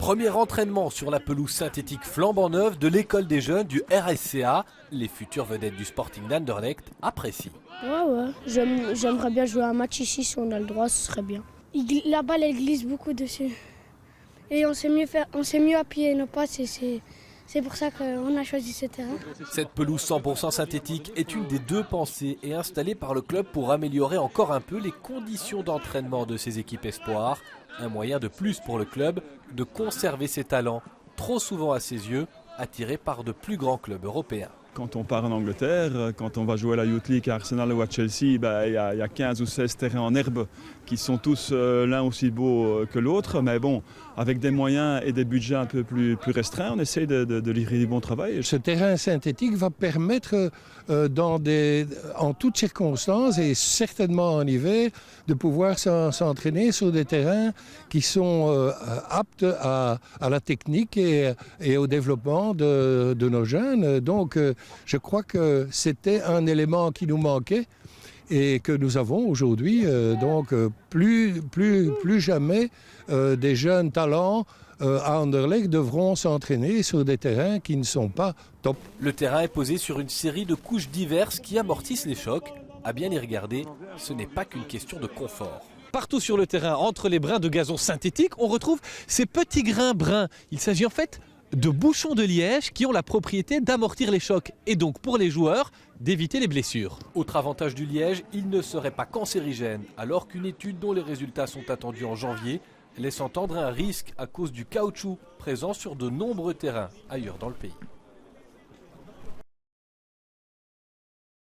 Premier entraînement sur la pelouse synthétique flambant neuve de l'école des jeunes du RSCA. Les futures vedettes du Sporting d'Anderlecht apprécient. Ouais, j'aimerais bien jouer un match ici si on a le droit, ce serait bien. La balle, elle glisse beaucoup dessus. Et on sait mieux appuyer nos passes et c'est pour ça qu'on a choisi ce terrain. Cette pelouse 100% synthétique est une des deux pensées et installée par le club pour améliorer encore un peu les conditions d'entraînement de ses équipes espoirs. Un moyen de plus pour le club de conserver ses talents, trop souvent à ses yeux, attirés par de plus grands clubs européens. Quand on part en Angleterre, quand on va jouer à la Youth League à Arsenal ou à Chelsea, il y a 15 ou 16 terrains en herbe qui sont tous l'un aussi beaux que l'autre. Mais bon, avec des moyens et des budgets un peu plus restreints, on essaie de livrer du bon travail. Ce terrain synthétique va permettre, en toutes circonstances et certainement en hiver, de pouvoir s'entraîner sur des terrains qui sont aptes à la technique et au développement de nos jeunes. Donc, je crois que c'était un élément qui nous manquait et que nous avons aujourd'hui. Donc plus jamais des jeunes talents à Anderlecht devront s'entraîner sur des terrains qui ne sont pas top. Le terrain est posé sur une série de couches diverses qui amortissent les chocs. À bien y regarder, ce n'est pas qu'une question de confort. Partout sur le terrain, entre les brins de gazon synthétique, on retrouve ces petits grains bruns. Il s'agit en fait de bouchons de liège qui ont la propriété d'amortir les chocs et donc pour les joueurs d'éviter les blessures. Autre avantage du liège, il ne serait pas cancérigène alors qu'une étude dont les résultats sont attendus en janvier laisse entendre un risque à cause du caoutchouc présent sur de nombreux terrains ailleurs dans le pays.